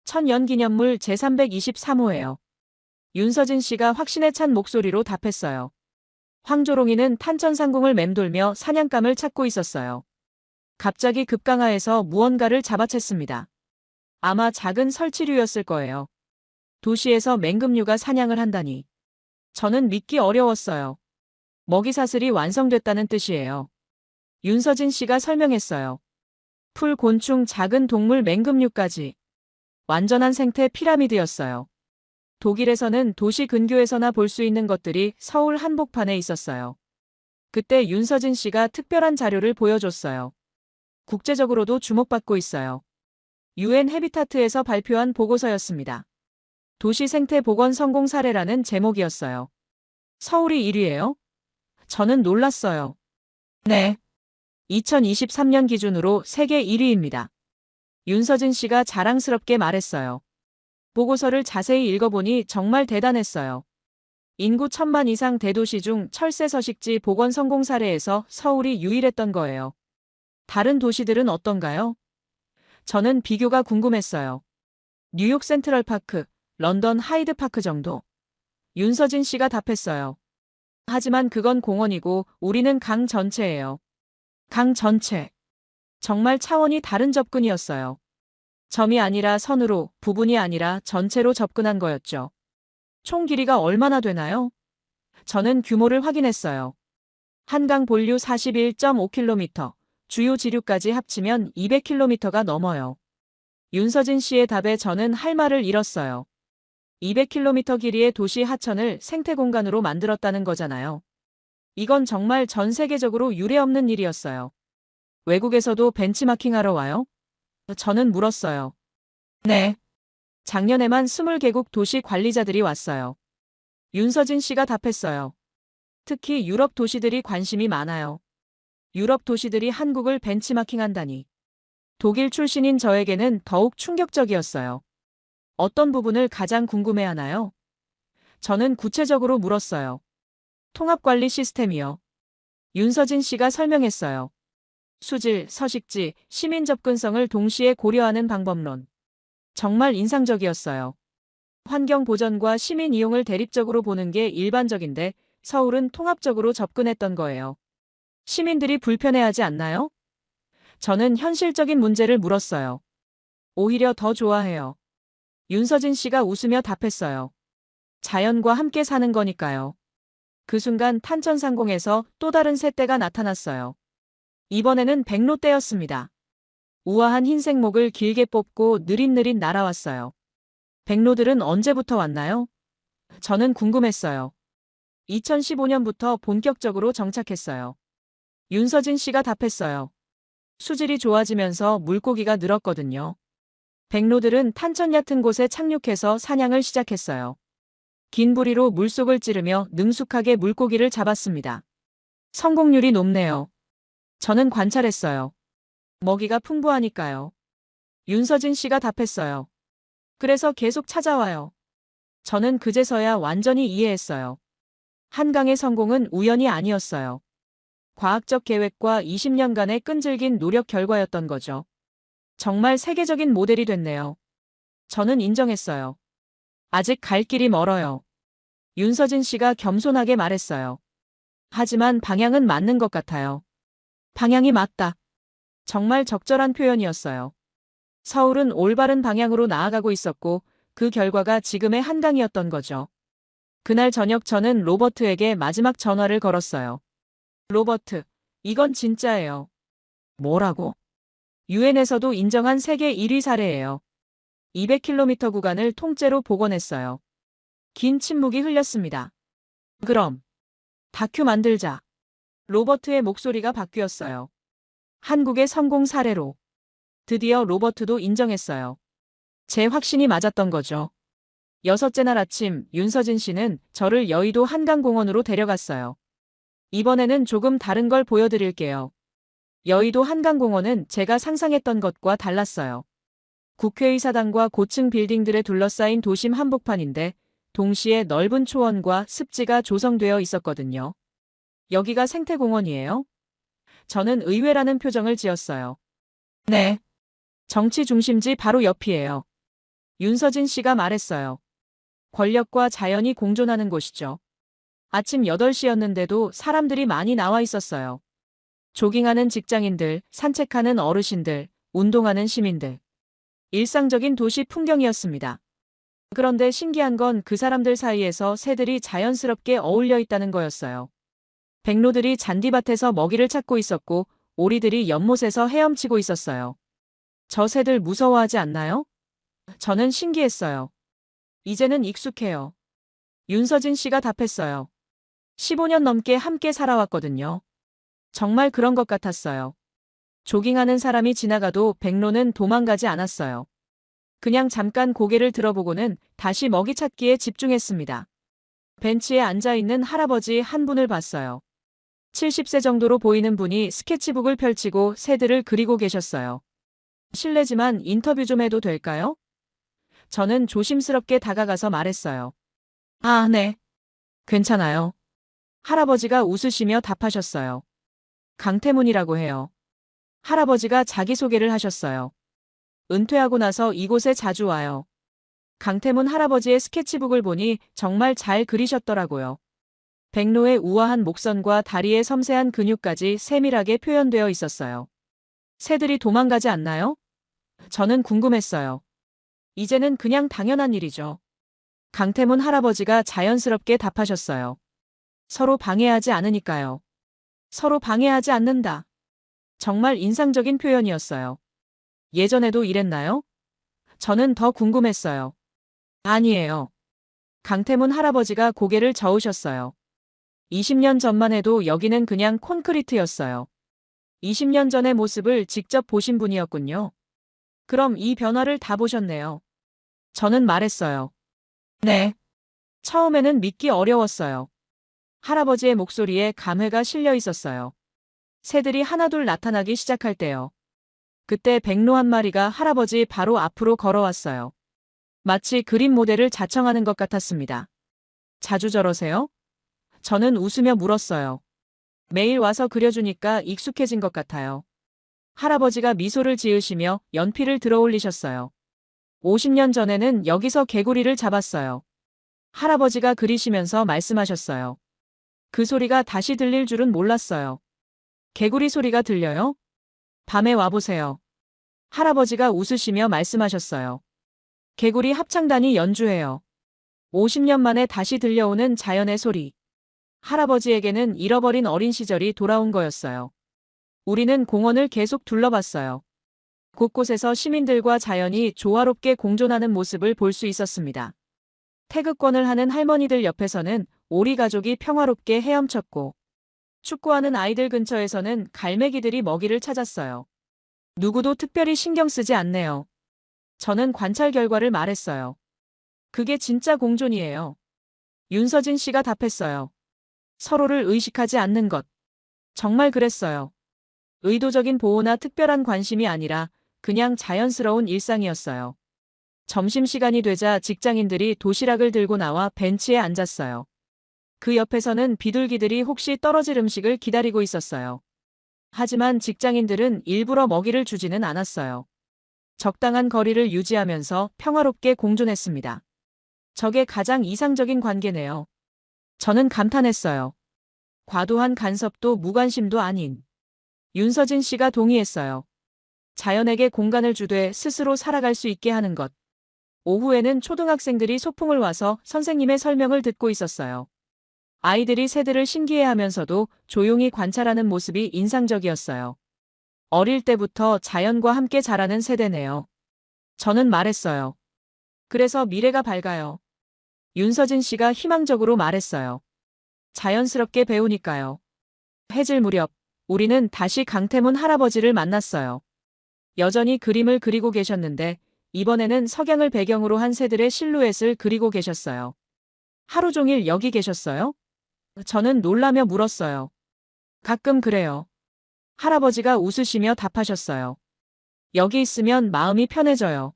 천연기념물 제323호예요. 윤서진 씨가 확신에 찬 목소리로 답했어요. 황조롱이는 탄천상공을 맴돌며 사냥감을 찾고 있었어요. 갑자기 급강하에서 무언가를 잡아챘습니다. 아마 작은 설치류였을 거예요. 도시에서 맹금류가 사냥을 한다니. 저는 믿기 어려웠어요. 먹이사슬이 완성됐다는 뜻이에요. 윤서진 씨가 설명했어요. 풀, 곤충, 작은 동물, 맹금류까지. 완전한 생태 피라미드였어요. 독일에서는 도시 근교에서나 볼 수 있는 것들이 서울 한복판에 있었어요. 그때 윤서진 씨가 특별한 자료를 보여줬어요. 국제적으로도 주목받고 있어요. UN 해비타트에서 발표한 보고서였습니다. 도시 생태 복원 성공 사례라는 제목이었어요. 서울이 1위예요? 저는 놀랐어요. 네. 2023년 기준으로 세계 1위입니다. 윤서진 씨가 자랑스럽게 말했어요. 보고서를 자세히 읽어보니 정말 대단했어요. 인구 1000만 이상 대도시 중 철새 서식지 복원 성공 사례에서 서울이 유일했던 거예요. 다른 도시들은 어떤가요? 저는 비교가 궁금했어요. 뉴욕 센트럴파크, 런던 하이드파크 정도. 윤서진 씨가 답했어요. 하지만 그건 공원이고 우리는 강 전체예요. 강 전체. 정말 차원이 다른 접근이었어요. 점이 아니라 선으로, 부분이 아니라 전체로 접근한 거였죠. 총 길이가 얼마나 되나요? 저는 규모를 확인했어요. 한강 본류 41.5km, 주요 지류까지 합치면 200km가 넘어요. 윤서진 씨의 답에 저는 할 말을 잃었어요. 200km 길이의 도시 하천을 생태 공간으로 만들었다는 거잖아요. 이건 정말 전 세계적으로 유례없는 일이었어요. 외국에서도 벤치마킹하러 와요? 저는 물었어요. 네. 작년에만 20개국 도시 관리자들이 왔어요. 윤서진 씨가 답했어요. 특히 유럽 도시들이 관심이 많아요. 유럽 도시들이 한국을 벤치마킹한다니. 독일 출신인 저에게는 더욱 충격적이었어요. 어떤 부분을 가장 궁금해하나요? 저는 구체적으로 물었어요. 통합관리 시스템이요. 윤서진 씨가 설명했어요. 수질, 서식지, 시민 접근성을 동시에 고려하는 방법론. 정말 인상적이었어요. 환경 보전과 시민 이용을 대립적으로 보는 게 일반적인데 서울은 통합적으로 접근했던 거예요. 시민들이 불편해하지 않나요? 저는 현실적인 문제를 물었어요. 오히려 더 좋아해요. 윤서진 씨가 웃으며 답했어요. 자연과 함께 사는 거니까요. 그 순간 탄천상공에서 또 다른 새떼가 나타났어요. 이번에는 백로떼였습니다. 우아한 흰색 목을 길게 뽑고 느릿느릿 날아왔어요. 백로들은 언제부터 왔나요? 저는 궁금했어요. 2015년부터 본격적으로 정착했어요. 윤서진 씨가 답했어요. 수질이 좋아지면서 물고기가 늘었거든요. 백로들은 탄천 얕은 곳에 착륙해서 사냥을 시작했어요. 긴 부리로 물속을 찌르며 능숙하게 물고기를 잡았습니다. 성공률이 높네요. 저는 관찰했어요. 먹이가 풍부하니까요. 윤서진 씨가 답했어요. 그래서 계속 찾아와요. 저는 그제서야 완전히 이해했어요. 한강의 성공은 우연이 아니었어요. 과학적 계획과 20년간의 끈질긴 노력 결과였던 거죠. 정말 세계적인 모델이 됐네요. 저는 인정했어요. 아직 갈 길이 멀어요. 윤서진 씨가 겸손하게 말했어요. 하지만 방향은 맞는 것 같아요. 방향이 맞다. 정말 적절한 표현이었어요. 서울은 올바른 방향으로 나아가고 있었고 그 결과가 지금의 한강이었던 거죠. 그날 저녁 저는 로버트에게 마지막 전화를 걸었어요. 로버트, 이건 진짜예요. 뭐라고? 유엔에서도 인정한 세계 1위 사례예요. 200km 구간을 통째로 복원했어요. 긴 침묵이 흘렸습니다. 그럼 다큐 만들자. 로버트의 목소리가 바뀌었어요. 한국의 성공 사례로. 드디어 로버트도 인정했어요. 제 확신이 맞았던 거죠. 여섯째 날 아침 윤서진 씨는 저를 여의도 한강공원으로 데려갔어요. 이번에는 조금 다른 걸 보여드릴게요. 여의도 한강공원은 제가 상상했던 것과 달랐어요. 국회의사당과 고층 빌딩들에 둘러싸인 도심 한복판인데 동시에 넓은 초원과 습지가 조성되어 있었거든요. 여기가 생태공원이에요? 저는 의외라는 표정을 지었어요. 네. 정치 중심지 바로 옆이에요. 윤서진 씨가 말했어요. 권력과 자연이 공존하는 곳이죠. 아침 8시였는데도 사람들이 많이 나와 있었어요. 조깅하는 직장인들, 산책하는 어르신들, 운동하는 시민들. 일상적인 도시 풍경이었습니다. 그런데 신기한 건 그 사람들 사이에서 새들이 자연스럽게 어울려 있다는 거였어요. 백로들이 잔디밭에서 먹이를 찾고 있었고 오리들이 연못에서 헤엄치고 있었어요. 저 새들 무서워하지 않나요? 저는 신기했어요. 이제는 익숙해요. 윤서진 씨가 답했어요. 15년 넘게 함께 살아왔거든요. 정말 그런 것 같았어요. 조깅하는 사람이 지나가도 백로는 도망가지 않았어요. 그냥 잠깐 고개를 들어보고는 다시 먹이 찾기에 집중했습니다. 벤치에 앉아있는 할아버지 한 분을 봤어요. 70세 정도로 보이는 분이 스케치북을 펼치고 새들을 그리고 계셨어요. 실례지만 인터뷰 좀 해도 될까요? 저는 조심스럽게 다가가서 말했어요. 아, 네. 괜찮아요. 할아버지가 웃으시며 답하셨어요. 강태문이라고 해요. 할아버지가 자기소개를 하셨어요. 은퇴하고 나서 이곳에 자주 와요. 강태문 할아버지의 스케치북을 보니 정말 잘 그리셨더라고요. 백로의 우아한 목선과 다리의 섬세한 근육까지 세밀하게 표현되어 있었어요. 새들이 도망가지 않나요? 저는 궁금했어요. 이제는 그냥 당연한 일이죠. 강태문 할아버지가 자연스럽게 답하셨어요. 서로 방해하지 않으니까요. 서로 방해하지 않는다. 정말 인상적인 표현이었어요. 예전에도 이랬나요? 저는 더 궁금했어요. 아니에요. 강태문 할아버지가 고개를 저으셨어요. 20년 전만 해도 여기는 그냥 콘크리트였어요. 20년 전의 모습을 직접 보신 분이었군요. 그럼 이 변화를 다 보셨네요. 저는 말했어요. 네. 처음에는 믿기 어려웠어요. 할아버지의 목소리에 감회가 실려 있었어요. 새들이 하나둘 나타나기 시작할 때요. 그때 백로 한 마리가 할아버지 바로 앞으로 걸어왔어요. 마치 그림 모델을 자청하는 것 같았습니다. 자주 저러세요? 저는 웃으며 물었어요. 매일 와서 그려주니까 익숙해진 것 같아요. 할아버지가 미소를 지으시며 연필을 들어 올리셨어요. 50년 전에는 여기서 개구리를 잡았어요. 할아버지가 그리시면서 말씀하셨어요. 그 소리가 다시 들릴 줄은 몰랐어요. 개구리 소리가 들려요? 밤에 와보세요. 할아버지가 웃으시며 말씀하셨어요. 개구리 합창단이 연주해요. 50년 만에 다시 들려오는 자연의 소리. 할아버지에게는 잃어버린 어린 시절이 돌아온 거였어요. 우리는 공원을 계속 둘러봤어요. 곳곳에서 시민들과 자연이 조화롭게 공존하는 모습을 볼 수 있었습니다. 태극권을 하는 할머니들 옆에서는 오리 가족이 평화롭게 헤엄쳤고, 축구하는 아이들 근처에서는 갈매기들이 먹이를 찾았어요. 누구도 특별히 신경 쓰지 않네요. 저는 관찰 결과를 말했어요. 그게 진짜 공존이에요. 윤서진 씨가 답했어요. 서로를 의식하지 않는 것. 정말 그랬어요. 의도적인 보호나 특별한 관심이 아니라 그냥 자연스러운 일상이었어요. 점심시간이 되자 직장인들이 도시락을 들고 나와 벤치에 앉았어요. 그 옆에서는 비둘기들이 혹시 떨어질 음식을 기다리고 있었어요. 하지만 직장인들은 일부러 먹이를 주지는 않았어요. 적당한 거리를 유지하면서 평화롭게 공존했습니다. 저게 가장 이상적인 관계네요. 저는 감탄했어요. 과도한 간섭도 무관심도 아닌. 윤서진 씨가 동의했어요. 자연에게 공간을 주되 스스로 살아갈 수 있게 하는 것. 오후에는 초등학생들이 소풍을 와서 선생님의 설명을 듣고 있었어요. 아이들이 새들을 신기해하면서도 조용히 관찰하는 모습이 인상적이었어요. 어릴 때부터 자연과 함께 자라는 세대네요. 저는 말했어요. 그래서 미래가 밝아요. 윤서진 씨가 희망적으로 말했어요. 자연스럽게 배우니까요. 해질 무렵, 우리는 다시 강태문 할아버지를 만났어요. 여전히 그림을 그리고 계셨는데, 이번에는 석양을 배경으로 한 새들의 실루엣을 그리고 계셨어요. 하루 종일 여기 계셨어요? 저는 놀라며 물었어요. 가끔 그래요. 할아버지가 웃으시며 답하셨어요. 여기 있으면 마음이 편해져요.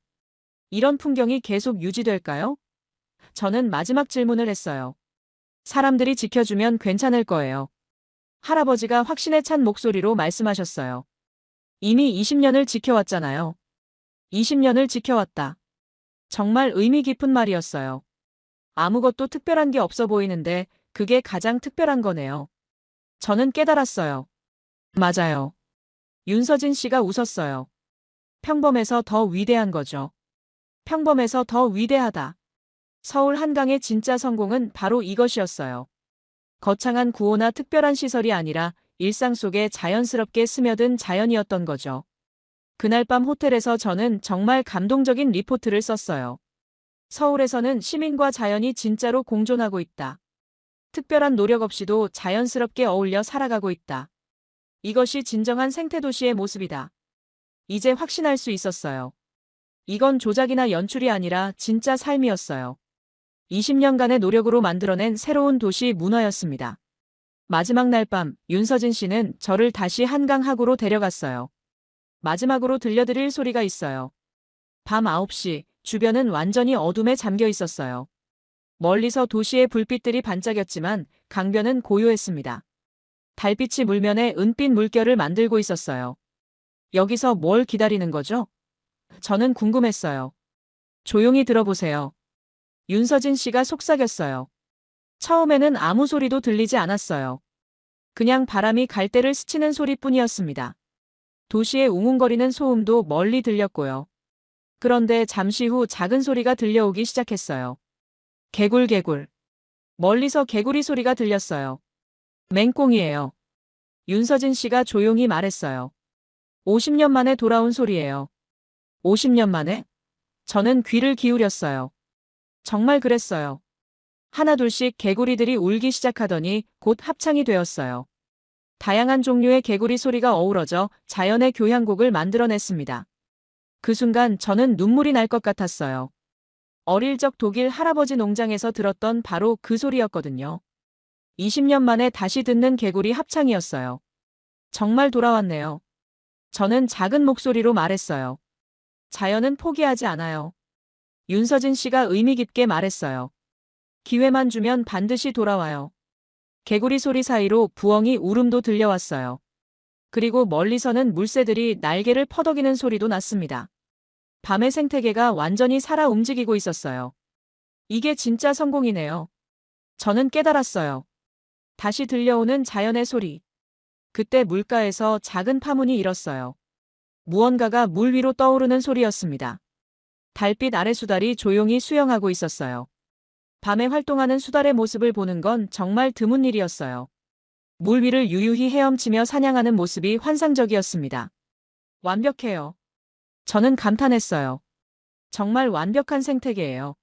이런 풍경이 계속 유지될까요? 저는 마지막 질문을 했어요. 사람들이 지켜주면 괜찮을 거예요. 할아버지가 확신에 찬 목소리로 말씀하셨어요. 이미 20년을 지켜왔잖아요. 20년을 지켜왔다. 정말 의미 깊은 말이었어요. 아무것도 특별한 게 없어 보이는데 그게 가장 특별한 거네요. 저는 깨달았어요. 맞아요. 윤서진 씨가 웃었어요. 평범해서 더 위대한 거죠. 평범해서 더 위대하다. 서울 한강의 진짜 성공은 바로 이것이었어요. 거창한 구호나 특별한 시설이 아니라 일상 속에 자연스럽게 스며든 자연이었던 거죠. 그날 밤 호텔에서 저는 정말 감동적인 리포트를 썼어요. 서울에서는 시민과 자연이 진짜로 공존하고 있다. 특별한 노력 없이도 자연스럽게 어울려 살아가고 있다. 이것이 진정한 생태도시의 모습이다. 이제 확신할 수 있었어요. 이건 조작이나 연출이 아니라 진짜 삶이었어요. 20년간의 노력으로 만들어낸 새로운 도시 문화였습니다. 마지막 날 밤, 윤서진 씨는 저를 다시 한강 하구로 데려갔어요. 마지막으로 들려드릴 소리가 있어요. 밤 9시, 주변은 완전히 어둠에 잠겨 있었어요. 멀리서 도시의 불빛들이 반짝였지만 강변은 고요했습니다. 달빛이 물면에 은빛 물결을 만들고 있었어요. 여기서 뭘 기다리는 거죠? 저는 궁금했어요. 조용히 들어보세요. 윤서진 씨가 속삭였어요. 처음에는 아무 소리도 들리지 않았어요. 그냥 바람이 갈대를 스치는 소리뿐이었습니다. 도시의 웅웅거리는 소음도 멀리 들렸고요. 그런데 잠시 후 작은 소리가 들려오기 시작했어요. 개굴개굴. 멀리서 개구리 소리가 들렸어요. 맹꽁이에요. 윤서진 씨가 조용히 말했어요. 50년 만에 돌아온 소리예요. 50년 만에? 저는 귀를 기울였어요. 정말 그랬어요. 하나둘씩 개구리들이 울기 시작하더니 곧 합창이 되었어요. 다양한 종류의 개구리 소리가 어우러져 자연의 교향곡을 만들어냈습니다. 그 순간 저는 눈물이 날 것 같았어요. 어릴 적 독일 할아버지 농장에서 들었던 바로 그 소리였거든요. 20년 만에 다시 듣는 개구리 합창이었어요. 정말 돌아왔네요. 저는 작은 목소리로 말했어요. 자연은 포기하지 않아요. 윤서진 씨가 의미 깊게 말했어요. 기회만 주면 반드시 돌아와요. 개구리 소리 사이로 부엉이 울음도 들려왔어요. 그리고 멀리서는 물새들이 날개를 퍼덕이는 소리도 났습니다. 밤의 생태계가 완전히 살아 움직이고 있었어요. 이게 진짜 성공이네요. 저는 깨달았어요. 다시 들려오는 자연의 소리. 그때 물가에서 작은 파문이 일었어요. 무언가가 물 위로 떠오르는 소리였습니다. 달빛 아래 수달이 조용히 수영하고 있었어요. 밤에 활동하는 수달의 모습을 보는 건 정말 드문 일이었어요. 물 위를 유유히 헤엄치며 사냥하는 모습이 환상적이었습니다. 완벽해요. 저는 감탄했어요. 정말 완벽한 생태계예요.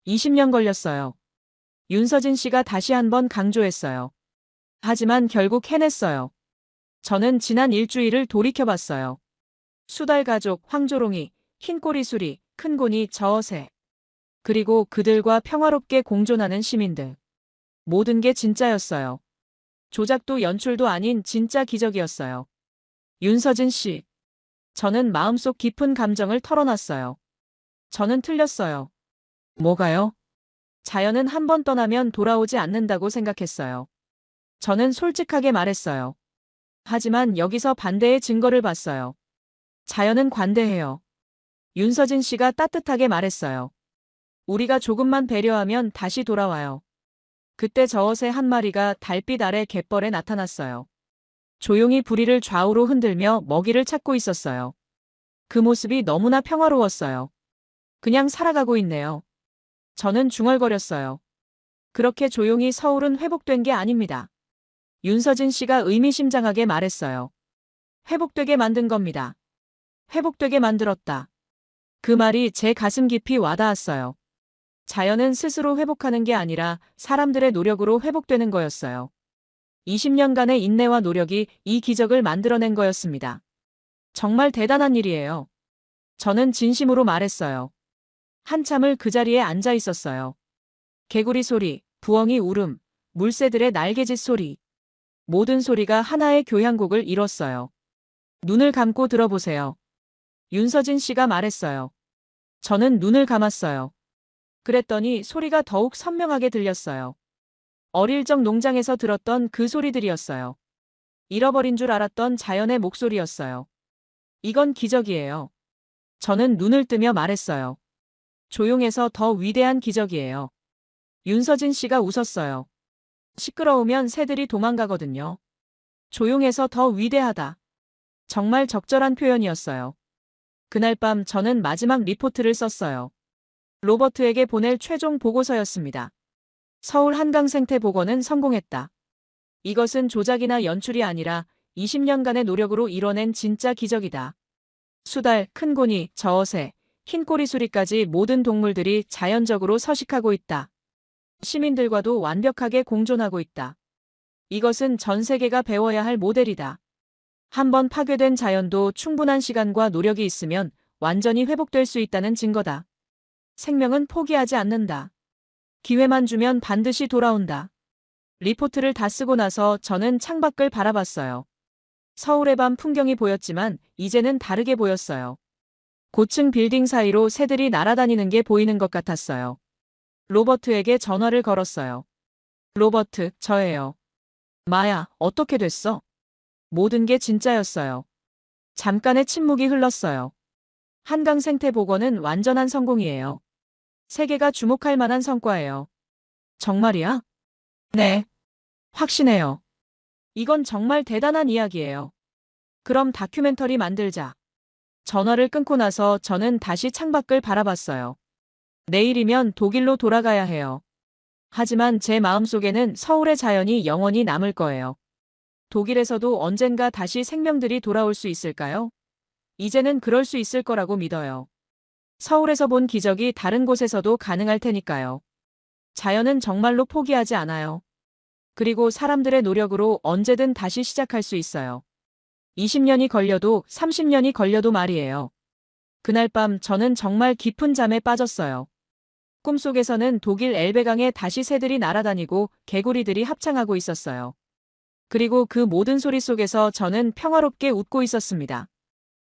20년 걸렸어요. 윤서진 씨가 다시 한번 강조했어요. 하지만 결국 해냈어요. 저는 지난 일주일을 돌이켜봤어요. 수달 가족, 황조롱이, 흰꼬리 수리, 큰고니, 저어새. 그리고 그들과 평화롭게 공존하는 시민들. 모든 게 진짜였어요. 조작도 연출도 아닌 진짜 기적이었어요. 윤서진 씨. 저는 마음속 깊은 감정을 털어놨어요. 저는 틀렸어요. 뭐가요? 자연은 한 번 떠나면 돌아오지 않는다고 생각했어요. 저는 솔직하게 말했어요. 하지만 여기서 반대의 증거를 봤어요. 자연은 관대해요. 윤서진 씨가 따뜻하게 말했어요. 우리가 조금만 배려하면 다시 돌아와요. 그때 저어새 한 마리가 달빛 아래 갯벌에 나타났어요. 조용히 부리를 좌우로 흔들며 먹이를 찾고 있었어요. 그 모습이 너무나 평화로웠어요. 그냥 살아가고 있네요. 저는 중얼거렸어요. 그렇게 조용히 서울은 회복된 게 아닙니다. 윤서진 씨가 의미심장하게 말했어요. 회복되게 만든 겁니다. 회복되게 만들었다. 그 말이 제 가슴 깊이 와닿았어요. 자연은 스스로 회복하는 게 아니라 사람들의 노력으로 회복되는 거였어요. 20년간의 인내와 노력이 이 기적을 만들어낸 거였습니다. 정말 대단한 일이에요. 저는 진심으로 말했어요. 한참을 그 자리에 앉아 있었어요. 개구리 소리, 부엉이 울음, 물새들의 날개짓 소리. 모든 소리가 하나의 교향곡을 이뤘어요. 눈을 감고 들어보세요. 윤서진 씨가 말했어요. 저는 눈을 감았어요. 그랬더니 소리가 더욱 선명하게 들렸어요. 어릴 적 농장에서 들었던 그 소리들이었어요. 잃어버린 줄 알았던 자연의 목소리였어요. 이건 기적이에요. 저는 눈을 뜨며 말했어요. 조용해서 더 위대한 기적이에요. 윤서진 씨가 웃었어요. 시끄러우면 새들이 도망가거든요. 조용해서 더 위대하다. 정말 적절한 표현이었어요. 그날 밤 저는 마지막 리포트를 썼어요. 로버트에게 보낼 최종 보고서였습니다. 서울 한강생태복원은 성공했다. 이것은 조작이나 연출이 아니라 20년간의 노력으로 이뤄낸 진짜 기적이다. 수달, 큰고니, 저어새, 흰꼬리 수리까지 모든 동물들이 자연적으로 서식하고 있다. 시민들과도 완벽하게 공존하고 있다. 이것은 전 세계가 배워야 할 모델이다. 한번 파괴된 자연도 충분한 시간과 노력이 있으면 완전히 회복될 수 있다는 증거다. 생명은 포기하지 않는다. 기회만 주면 반드시 돌아온다. 리포트를 다 쓰고 나서 저는 창밖을 바라봤어요. 서울의 밤 풍경이 보였지만 이제는 다르게 보였어요. 고층 빌딩 사이로 새들이 날아다니는 게 보이는 것 같았어요. 로버트에게 전화를 걸었어요. 로버트, 저예요. 마야, 어떻게 됐어? 모든 게 진짜였어요. 잠깐의 침묵이 흘렀어요. 한강생태복원은 완전한 성공이에요. 세계가 주목할 만한 성과예요. 정말이야? 네, 확신해요. 이건 정말 대단한 이야기예요. 그럼 다큐멘터리 만들자. 전화를 끊고 나서 저는 다시 창밖을 바라봤어요. 내일이면 독일로 돌아가야 해요. 하지만 제 마음속에는 서울의 자연이 영원히 남을 거예요. 독일에서도 언젠가 다시 생명들이 돌아올 수 있을까요? 이제는 그럴 수 있을 거라고 믿어요. 서울에서 본 기적이 다른 곳에서도 가능할 테니까요. 자연은 정말로 포기하지 않아요. 그리고 사람들의 노력으로 언제든 다시 시작할 수 있어요. 20년이 걸려도 30년이 걸려도 말이에요. 그날 밤 저는 정말 깊은 잠에 빠졌어요. 꿈속에서는 독일 엘베강에 다시 새들이 날아다니고 개구리들이 합창하고 있었어요. 그리고 그 모든 소리 속에서 저는 평화롭게 웃고 있었습니다.